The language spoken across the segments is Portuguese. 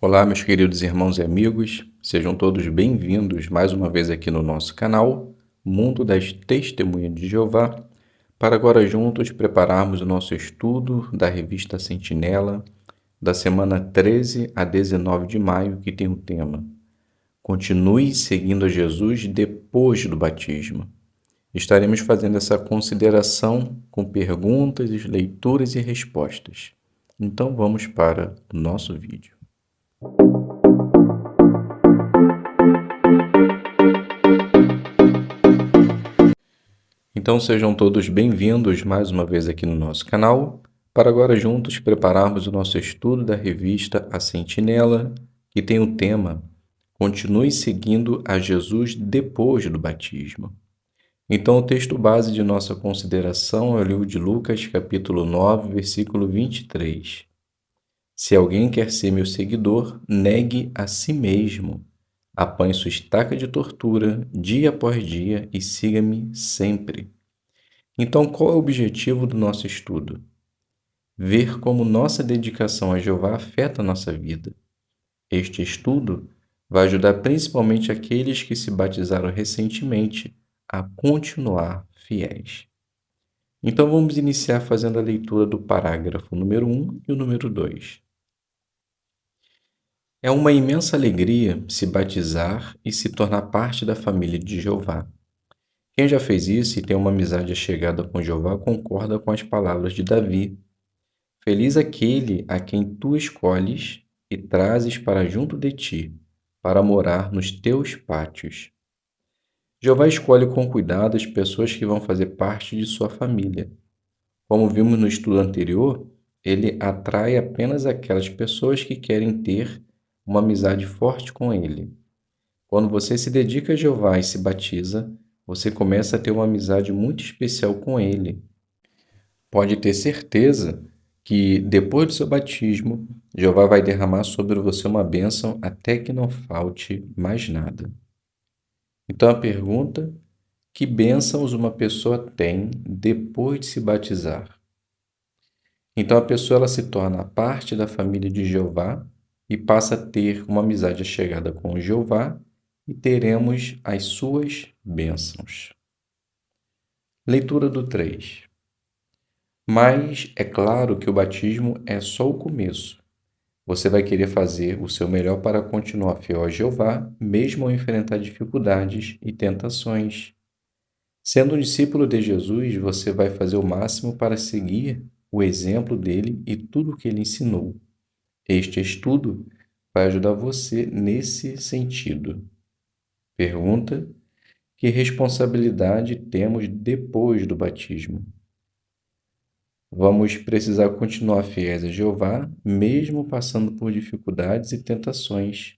Olá, meus queridos irmãos e amigos, sejam todos bem-vindos mais uma vez aqui no nosso canal, Mundo das Testemunhas de Jeová, para agora juntos prepararmos o nosso estudo da revista Sentinela, da semana 13 a 19 de maio, que tem o tema Continue seguindo a Jesus depois do batismo. Estaremos fazendo essa consideração com perguntas, leituras e respostas. Então vamos para o nosso vídeo. Então sejam todos bem-vindos mais uma vez aqui no nosso canal, para agora juntos prepararmos o nosso estudo da revista A Sentinela, que tem o tema Continue seguindo a Jesus depois do batismo. Então o texto base de nossa consideração é o livro de Lucas, capítulo 9, versículo 23. Se alguém quer ser meu seguidor, negue a si mesmo. Apanhe sua estaca de tortura, dia após dia, e siga-me sempre. Então, qual é o objetivo do nosso estudo? Ver como nossa dedicação a Jeová afeta a nossa vida. Este estudo vai ajudar principalmente aqueles que se batizaram recentemente a continuar fiéis. Então, vamos iniciar fazendo a leitura do parágrafo número 1 e o número 2. É uma imensa alegria se batizar e se tornar parte da família de Jeová. Quem já fez isso e tem uma amizade chegada com Jeová concorda com as palavras de Davi. Feliz aquele a quem tu escolhes e trazes para junto de ti, para morar nos teus pátios. Jeová escolhe com cuidado as pessoas que vão fazer parte de sua família. Como vimos no estudo anterior, ele atrai apenas aquelas pessoas que querem ter uma amizade forte com ele. Quando você se dedica a Jeová e se batiza, você começa a ter uma amizade muito especial com ele. Pode ter certeza que depois do seu batismo, Jeová vai derramar sobre você uma bênção até que não falte mais nada. Então a pergunta: que bênçãos uma pessoa tem depois de se batizar? Então a pessoa ela se torna parte da família de Jeová e passa a ter uma amizade chegada com Jeová e teremos as suas bênçãos. Leitura do 3. Mas é claro que o batismo é só o começo. Você vai querer fazer o seu melhor para continuar fiel a Jeová, mesmo ao enfrentar dificuldades e tentações. Sendo um discípulo de Jesus, você vai fazer o máximo para seguir o exemplo dele e tudo o que ele ensinou. Este estudo vai ajudar você nesse sentido. Pergunta: que responsabilidade temos depois do batismo? Vamos precisar continuar fiéis a Jeová, mesmo passando por dificuldades e tentações.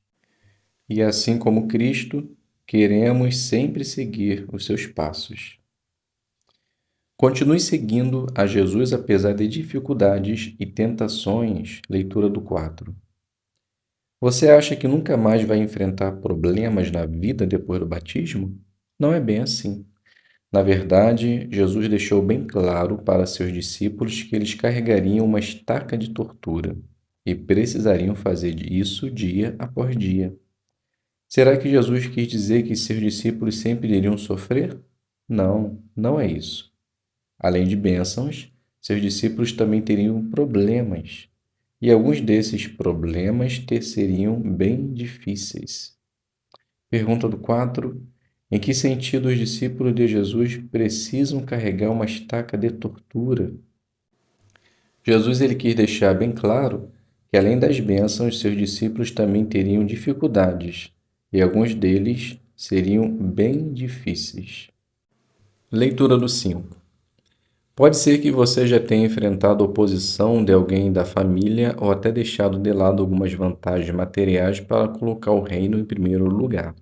E assim como Cristo, queremos sempre seguir os seus passos. Continue seguindo a Jesus apesar de dificuldades e tentações. Leitura do 4. Você acha que nunca mais vai enfrentar problemas na vida depois do batismo? Não é bem assim. Na verdade, Jesus deixou bem claro para seus discípulos que eles carregariam uma estaca de tortura e precisariam fazer isso dia após dia. Será que Jesus quis dizer que seus discípulos sempre iriam sofrer? Não, não é isso. Além de bênçãos, seus discípulos também teriam problemas, e alguns desses problemas seriam bem difíceis. Pergunta do 4. Em que sentido os discípulos de Jesus precisam carregar uma estaca de tortura? Jesus ele quis deixar bem claro que, além das bênçãos, seus discípulos também teriam dificuldades, e alguns deles seriam bem difíceis. Leitura do 5. Pode ser que você já tenha enfrentado a oposição de alguém da família ou até deixado de lado algumas vantagens materiais para colocar o reino em primeiro lugar.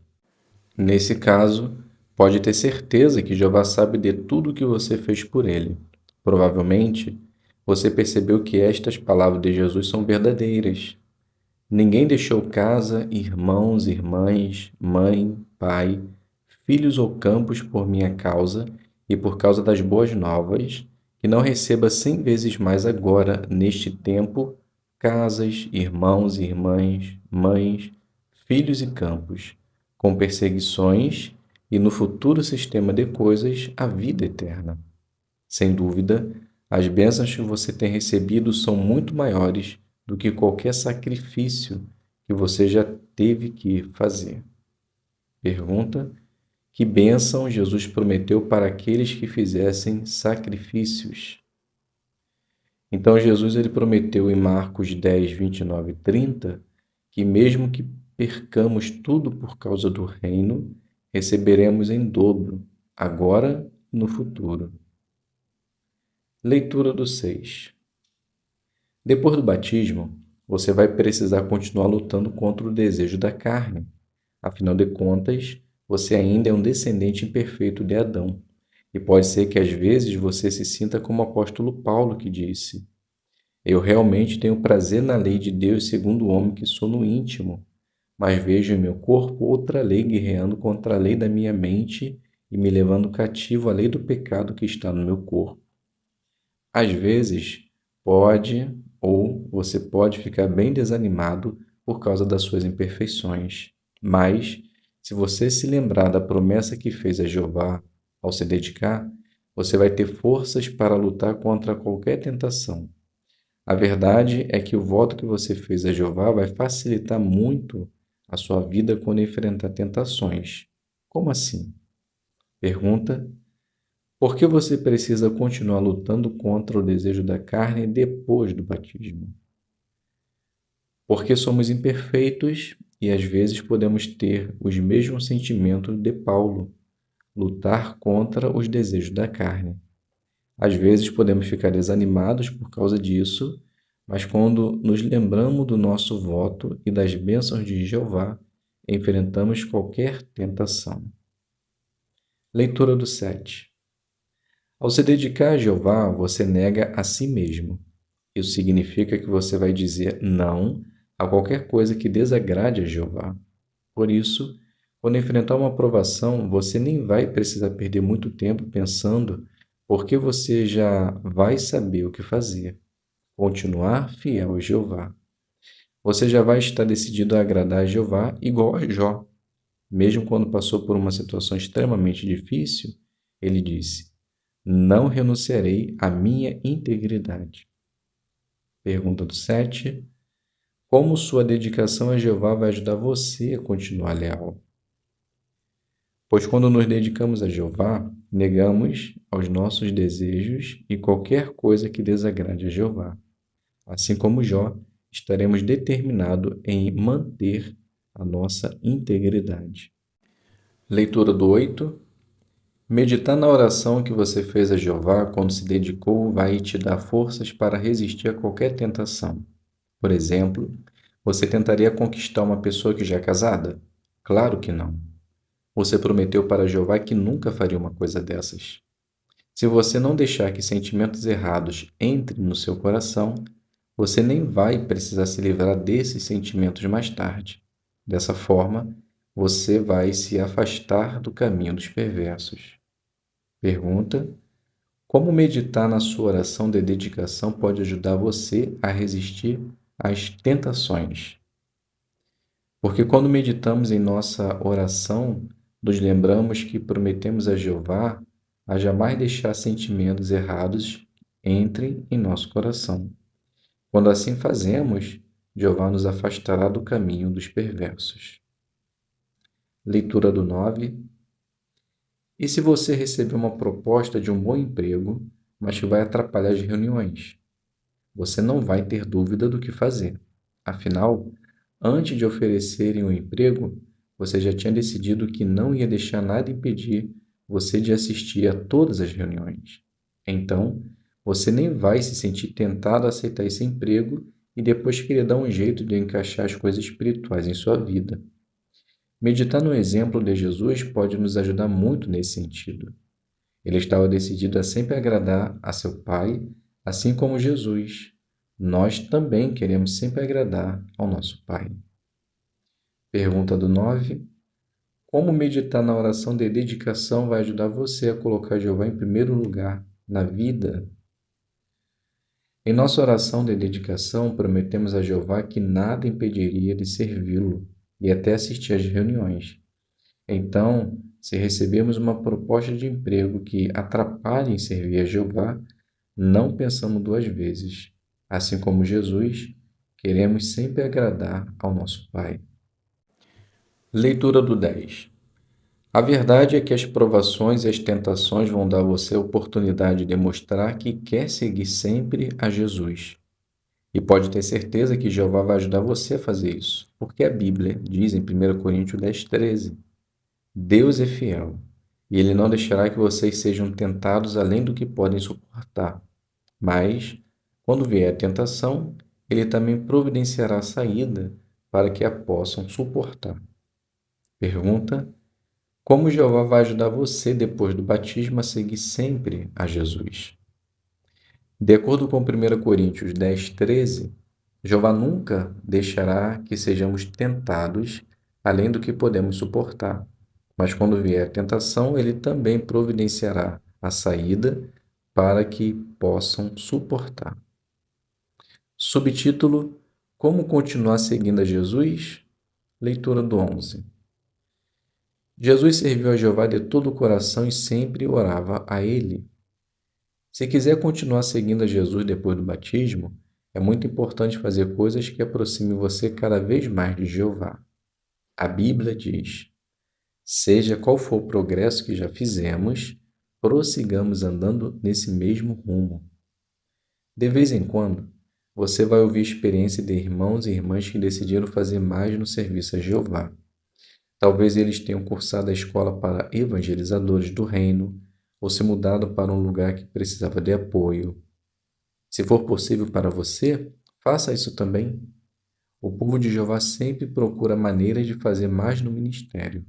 Nesse caso, pode ter certeza que Jeová sabe de tudo o que você fez por ele. Provavelmente, você percebeu que estas palavras de Jesus são verdadeiras. Ninguém deixou casa, irmãos, irmãs, mãe, pai, filhos ou campos por minha causa e por causa das boas novas, que não receba 100 vezes mais agora, neste tempo, casas, irmãos e irmãs, mães, filhos e campos, com perseguições e, no futuro sistema de coisas, a vida eterna. Sem dúvida, as bênçãos que você tem recebido são muito maiores do que qualquer sacrifício que você já teve que fazer. Pergunta: que bênção Jesus prometeu para aqueles que fizessem sacrifícios? Então, Jesus ele prometeu em Marcos 10, 29 e 30 que, mesmo que percamos tudo por causa do reino, receberemos em dobro, agora e no futuro. Leitura do 6. Depois do batismo, você vai precisar continuar lutando contra o desejo da carne. Afinal de contas, você ainda é um descendente imperfeito de Adão. E pode ser que às vezes você se sinta como o apóstolo Paulo, que disse: eu realmente tenho prazer na lei de Deus segundo o homem que sou no íntimo, mas vejo em meu corpo outra lei guerreando contra a lei da minha mente e me levando cativo à lei do pecado que está no meu corpo. Às vezes, você pode ficar bem desanimado por causa das suas imperfeições, mas se você se lembrar da promessa que fez a Jeová ao se dedicar, você vai ter forças para lutar contra qualquer tentação. A verdade é que o voto que você fez a Jeová vai facilitar muito a sua vida quando enfrentar tentações. Como assim? Pergunta: por que você precisa continuar lutando contra o desejo da carne depois do batismo? Porque somos imperfeitos e às vezes podemos ter os mesmos sentimentos de Paulo, lutar contra os desejos da carne. Às vezes podemos ficar desanimados por causa disso, mas quando nos lembramos do nosso voto e das bênçãos de Jeová, enfrentamos qualquer tentação. Leitura do 7. Ao se dedicar a Jeová, você nega a si mesmo. Isso significa que você vai dizer não a qualquer coisa que desagrade a Jeová. Por isso, quando enfrentar uma provação, você nem vai precisar perder muito tempo pensando, porque você já vai saber o que fazer. Continuar fiel a Jeová. Você já vai estar decidido a agradar a Jeová igual a Jó. Mesmo quando passou por uma situação extremamente difícil, ele disse: não renunciarei à minha integridade. Pergunta do 7. Como sua dedicação a Jeová vai ajudar você a continuar leal? Pois quando nos dedicamos a Jeová, negamos aos nossos desejos e qualquer coisa que desagrade a Jeová. Assim como Jó, estaremos determinados em manter a nossa integridade. Leitura do 8. Meditar na oração que você fez a Jeová quando se dedicou vai te dar forças para resistir a qualquer tentação. Por exemplo, você tentaria conquistar uma pessoa que já é casada? Claro que não. Você prometeu para Jeová que nunca faria uma coisa dessas. Se você não deixar que sentimentos errados entrem no seu coração, você nem vai precisar se livrar desses sentimentos mais tarde. Dessa forma, você vai se afastar do caminho dos perversos. Pergunta: como meditar na sua oração de dedicação pode ajudar você a resistir às tentações? Porque quando meditamos em nossa oração, nos lembramos que prometemos a Jeová a jamais deixar sentimentos errados entrem em nosso coração. Quando assim fazemos, Jeová nos afastará do caminho dos perversos. Leitura do 9. E se você receber uma proposta de um bom emprego, mas que vai atrapalhar as reuniões? Você não vai ter dúvida do que fazer. Afinal, antes de oferecerem um emprego, você já tinha decidido que não ia deixar nada impedir você de assistir a todas as reuniões. Então, você nem vai se sentir tentado a aceitar esse emprego e depois querer dar um jeito de encaixar as coisas espirituais em sua vida. Meditar no exemplo de Jesus pode nos ajudar muito nesse sentido. Ele estava decidido a sempre agradar a seu Pai, assim como Jesus. Nós também queremos sempre agradar ao nosso Pai. Pergunta do 9. Como meditar na oração de dedicação vai ajudar você a colocar Jeová em primeiro lugar na vida? Em nossa oração de dedicação, prometemos a Jeová que nada impediria de servi-lo e até assistir às reuniões. Então, se recebemos uma proposta de emprego que atrapalhe em servir a Jeová, não pensamos duas vezes. Assim como Jesus, queremos sempre agradar ao nosso Pai. Leitura do 10. A verdade é que as provações e as tentações vão dar a você a oportunidade de demonstrar que quer seguir sempre a Jesus. E pode ter certeza que Jeová vai ajudar você a fazer isso, porque a Bíblia diz em 1 Coríntios 10:13: Deus é fiel, e Ele não deixará que vocês sejam tentados além do que podem suportar. Mas, quando vier a tentação, Ele também providenciará a saída para que a possam suportar. Pergunta: como Jeová vai ajudar você depois do batismo a seguir sempre a Jesus? De acordo com 1 Coríntios 10:13, Jeová nunca deixará que sejamos tentados além do que podemos suportar. Mas quando vier a tentação, ele também providenciará a saída para que possam suportar. Subtítulo: Como continuar seguindo a Jesus? Leitura do 11. Jesus serviu a Jeová de todo o coração e sempre orava a Ele. Se quiser continuar seguindo a Jesus depois do batismo, é muito importante fazer coisas que aproximem você cada vez mais de Jeová. A Bíblia diz: seja qual for o progresso que já fizemos, prossigamos andando nesse mesmo rumo. De vez em quando, você vai ouvir experiência de irmãos e irmãs que decidiram fazer mais no serviço a Jeová. Talvez eles tenham cursado a escola para evangelizadores do reino ou se mudado para um lugar que precisava de apoio. Se for possível para você, faça isso também. O povo de Jeová sempre procura maneiras de fazer mais no ministério.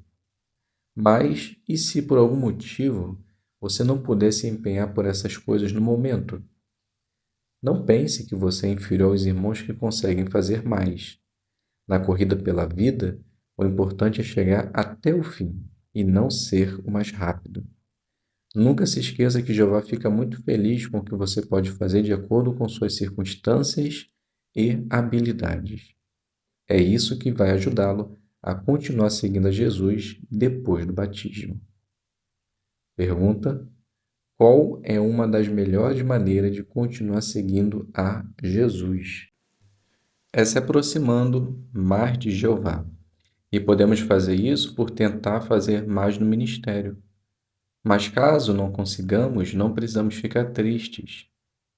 Mas, e se por algum motivo você não puder se empenhar por essas coisas no momento? Não pense que você é inferior aos irmãos que conseguem fazer mais. Na corrida pela vida, o importante é chegar até o fim e não ser o mais rápido. Nunca se esqueça que Jeová fica muito feliz com o que você pode fazer de acordo com suas circunstâncias e habilidades. É isso que vai ajudá-lo a continuar seguindo a Jesus depois do batismo. Pergunta: qual é uma das melhores maneiras de continuar seguindo a Jesus? É se aproximando mais de Jeová. E podemos fazer isso por tentar fazer mais no ministério. Mas caso não consigamos, não precisamos ficar tristes.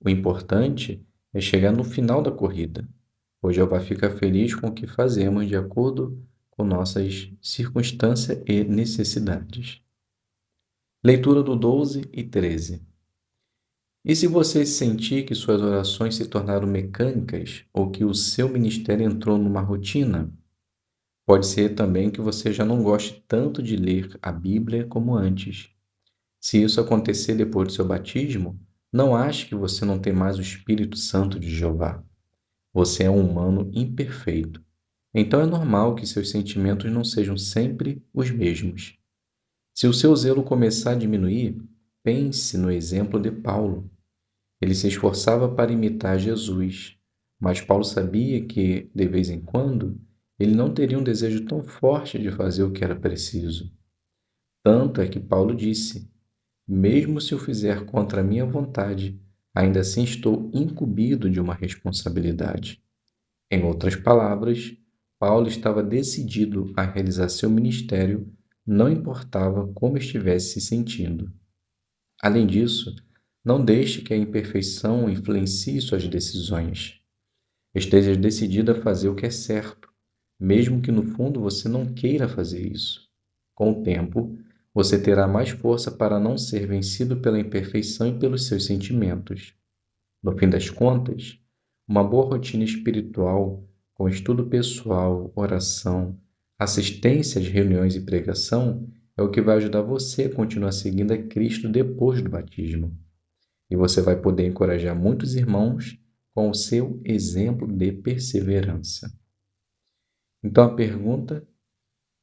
O importante é chegar no final da corrida, pois Jeová fica feliz com o que fazemos de acordo com nossas circunstâncias e necessidades. Leitura do 12 e 13. E se você sentir que suas orações se tornaram mecânicas ou que o seu ministério entrou numa rotina, pode ser também que você já não goste tanto de ler a Bíblia como antes. Se isso acontecer depois do seu batismo, não ache que você não tem mais o Espírito Santo de Jeová. Você é um humano imperfeito. Então é normal que seus sentimentos não sejam sempre os mesmos. Se o seu zelo começar a diminuir, pense no exemplo de Paulo. Ele se esforçava para imitar Jesus, mas Paulo sabia que, de vez em quando, ele não teria um desejo tão forte de fazer o que era preciso. Tanto é que Paulo disse: mesmo se eu fizer contra a minha vontade, ainda assim estou incumbido de uma responsabilidade. Em outras palavras, Paulo estava decidido a realizar seu ministério, não importava como estivesse se sentindo. Além disso, não deixe que a imperfeição influencie suas decisões. Esteja decidido a fazer o que é certo, mesmo que no fundo você não queira fazer isso. Com o tempo, você terá mais força para não ser vencido pela imperfeição e pelos seus sentimentos. No fim das contas, uma boa rotina espiritual, com estudo pessoal, oração, assistência às reuniões e pregação, é o que vai ajudar você a continuar seguindo a Cristo depois do batismo. E você vai poder encorajar muitos irmãos com o seu exemplo de perseverança. Então a pergunta: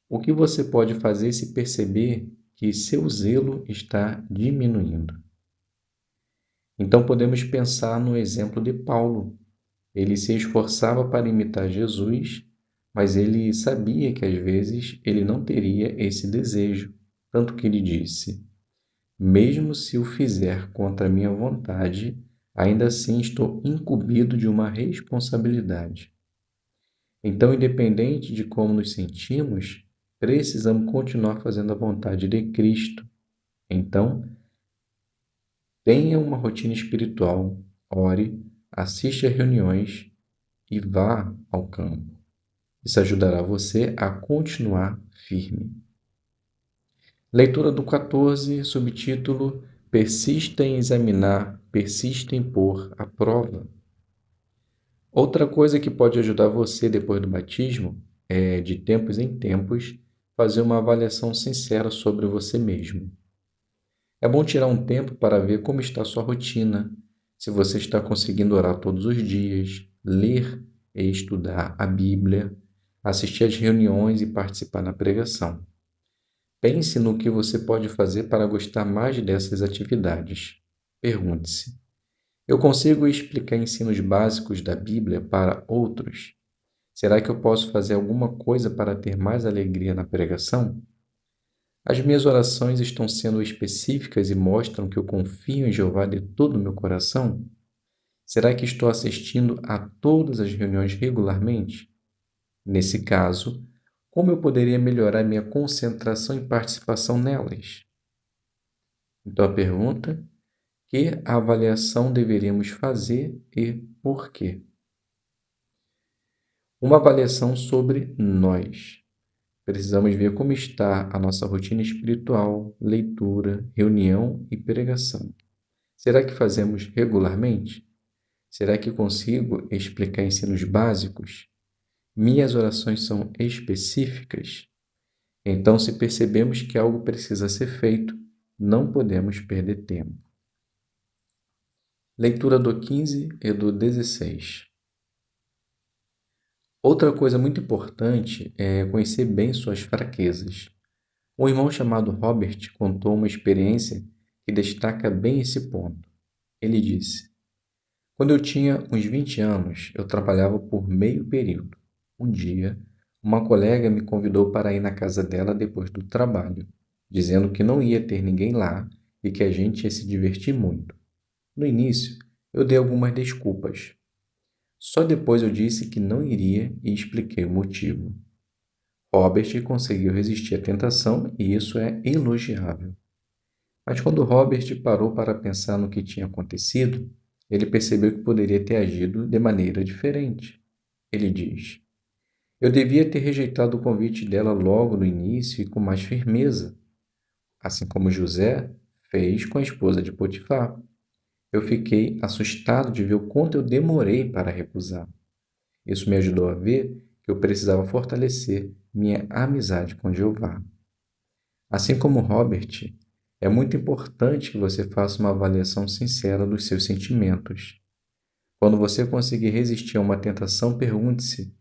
o que você pode fazer se perceber que seu zelo está diminuindo? Então podemos pensar no exemplo de Paulo. Ele se esforçava para imitar Jesus, mas ele sabia que às vezes ele não teria esse desejo, tanto que ele disse: mesmo se o fizer contra a minha vontade, ainda assim estou incumbido de uma responsabilidade. Então, independente de como nos sentimos, precisamos continuar fazendo a vontade de Cristo. Então, tenha uma rotina espiritual, ore, assista a reuniões e vá ao campo. Isso ajudará você a continuar firme. Leitura do 14, subtítulo: Persista em examinar, persista em pôr à prova. Outra coisa que pode ajudar você depois do batismo é, de tempos em tempos, fazer uma avaliação sincera sobre você mesmo. É bom tirar um tempo para ver como está a sua rotina, se você está conseguindo orar todos os dias, ler e estudar a Bíblia, assistir às reuniões e participar na pregação. Pense no que você pode fazer para gostar mais dessas atividades. Pergunte-se: eu consigo explicar ensinos básicos da Bíblia para outros? Será que eu posso fazer alguma coisa para ter mais alegria na pregação? As minhas orações estão sendo específicas e mostram que eu confio em Jeová de todo o meu coração? Será que estou assistindo a todas as reuniões regularmente? Nesse caso, como eu poderia melhorar minha concentração e participação nelas? Então a pergunta: que avaliação deveríamos fazer e por quê? Uma avaliação sobre nós. Precisamos ver como está a nossa rotina espiritual, leitura, reunião e pregação. Será que fazemos regularmente? Será que consigo explicar ensinos básicos? Minhas orações são específicas? Então, se percebemos que algo precisa ser feito, não podemos perder tempo. Leitura do 15 e do 16. Outra coisa muito importante é conhecer bem suas fraquezas. Um irmão chamado Robert contou uma experiência que destaca bem esse ponto. Ele disse: quando eu tinha uns 20 anos, eu trabalhava por meio período. Um dia, uma colega me convidou para ir na casa dela depois do trabalho, dizendo que não ia ter ninguém lá e que a gente ia se divertir muito. No início, eu dei algumas desculpas. Só depois eu disse que não iria e expliquei o motivo. Robert conseguiu resistir à tentação e isso é elogiável. Mas quando Robert parou para pensar no que tinha acontecido, ele percebeu que poderia ter agido de maneira diferente. Ele diz: eu devia ter rejeitado o convite dela logo no início e com mais firmeza, assim como José fez com a esposa de Potifar. Eu fiquei assustado de ver o quanto eu demorei para recusar. Isso me ajudou a ver que eu precisava fortalecer minha amizade com Jeová. Assim como Robert, é muito importante que você faça uma avaliação sincera dos seus sentimentos. Quando você conseguir resistir a uma tentação, pergunte-se: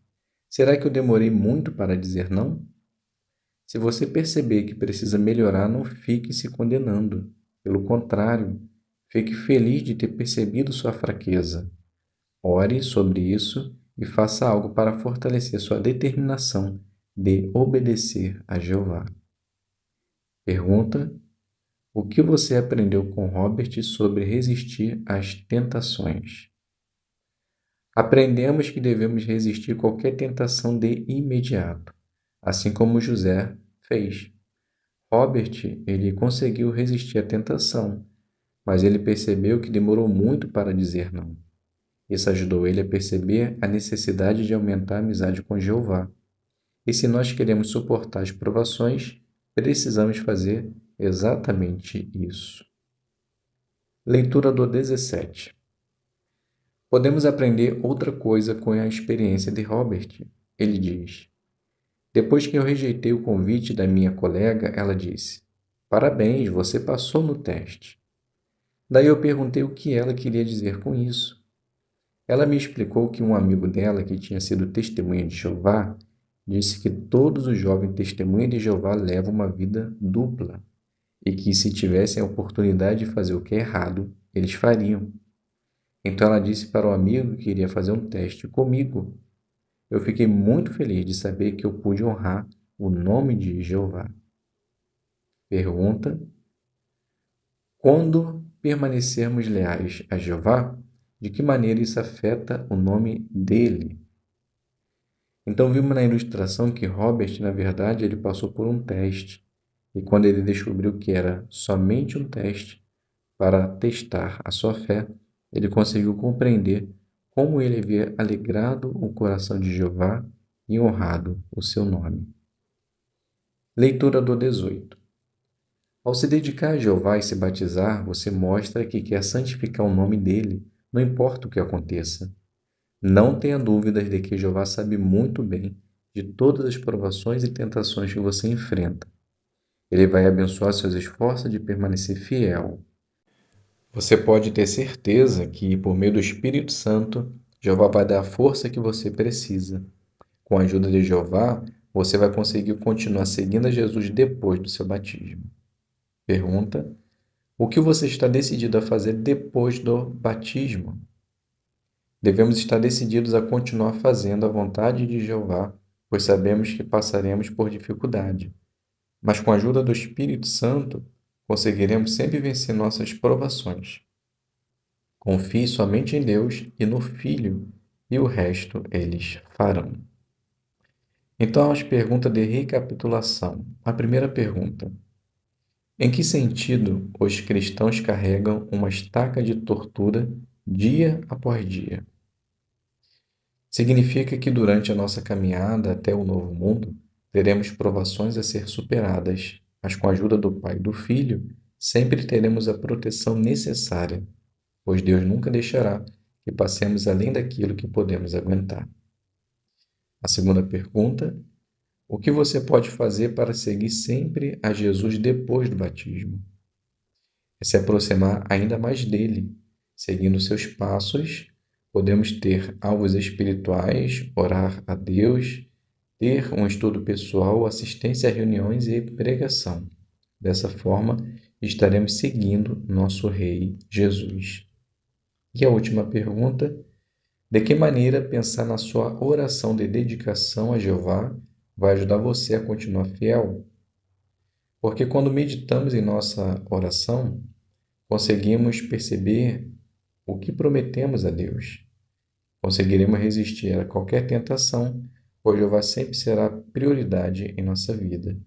será que eu demorei muito para dizer não? Se você perceber que precisa melhorar, não fique se condenando. Pelo contrário, fique feliz de ter percebido sua fraqueza. Ore sobre isso e faça algo para fortalecer sua determinação de obedecer a Jeová. Pergunta: o que você aprendeu com Robert sobre resistir às tentações? Aprendemos que devemos resistir qualquer tentação de imediato, assim como José fez. Robert, ele conseguiu resistir à tentação, mas ele percebeu que demorou muito para dizer não. Isso ajudou ele a perceber a necessidade de aumentar a amizade com Jeová. E se nós queremos suportar as provações, precisamos fazer exatamente isso. Leitura do 17. Podemos aprender outra coisa com a experiência de Robert. Ele diz: depois que eu rejeitei o convite da minha colega, ela disse: parabéns, você passou no teste. Daí eu perguntei o que ela queria dizer com isso. Ela me explicou que um amigo dela, que tinha sido testemunha de Jeová, disse que todos os jovens testemunhas de Jeová levam uma vida dupla e que, se tivessem a oportunidade de fazer o que é errado, eles fariam. Então ela disse para o amigo que iria fazer um teste comigo. Eu fiquei muito feliz de saber que eu pude honrar o nome de Jeová. Pergunta: quando permanecermos leais a Jeová, de que maneira isso afeta o nome dele? Então vimos na ilustração que Robert, na verdade, ele passou por um teste. E quando ele descobriu que era somente um teste para testar a sua fé, ele conseguiu compreender como ele havia alegrado o coração de Jeová e honrado o seu nome. Leitura do 18. Ao se dedicar a Jeová e se batizar, você mostra que quer santificar o nome dele, não importa o que aconteça. Não tenha dúvidas de que Jeová sabe muito bem de todas as provações e tentações que você enfrenta. Ele vai abençoar seus esforços de permanecer fiel. Você pode ter certeza que, por meio do Espírito Santo, Jeová vai dar a força que você precisa. Com a ajuda de Jeová, você vai conseguir continuar seguindo a Jesus depois do seu batismo. Pergunta: o que você está decidido a fazer depois do batismo? Devemos estar decididos a continuar fazendo a vontade de Jeová, pois sabemos que passaremos por dificuldade. Mas com a ajuda do Espírito Santo, conseguiremos sempre vencer nossas provações. Confie somente em Deus e no Filho, e o resto eles farão. Então, as perguntas de recapitulação. A primeira pergunta: em que sentido os cristãos carregam uma estaca de tortura dia após dia? Significa que durante a nossa caminhada até o novo mundo, teremos provações a ser superadas, mas com a ajuda do Pai e do Filho, sempre teremos a proteção necessária, pois Deus nunca deixará que passemos além daquilo que podemos aguentar. A segunda pergunta: o que você pode fazer para seguir sempre a Jesus depois do batismo? É se aproximar ainda mais dele, seguindo seus passos. Podemos ter alvos espirituais, orar a Deus, ter um estudo pessoal, assistência a reuniões e pregação. Dessa forma, estaremos seguindo nosso Rei Jesus. E a última pergunta: de que maneira pensar na sua oração de dedicação a Jeová vai ajudar você a continuar fiel? Porque quando meditamos em nossa oração, conseguimos perceber o que prometemos a Deus. Conseguiremos resistir a qualquer tentação, pois Jeová sempre será prioridade em nossa vida.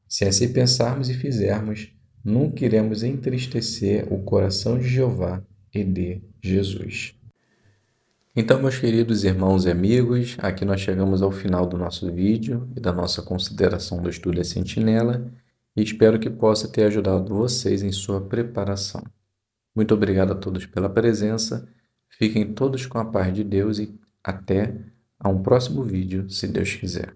Se assim pensarmos e fizermos, nunca iremos entristecer o coração de Jeová e de Jesus. Então, meus queridos irmãos e amigos, aqui nós chegamos ao final do nosso vídeo e da nossa consideração do estudo da Sentinela e espero que possa ter ajudado vocês em sua preparação. Muito obrigado a todos pela presença, fiquem todos com a paz de Deus e até a um próximo vídeo, se Deus quiser.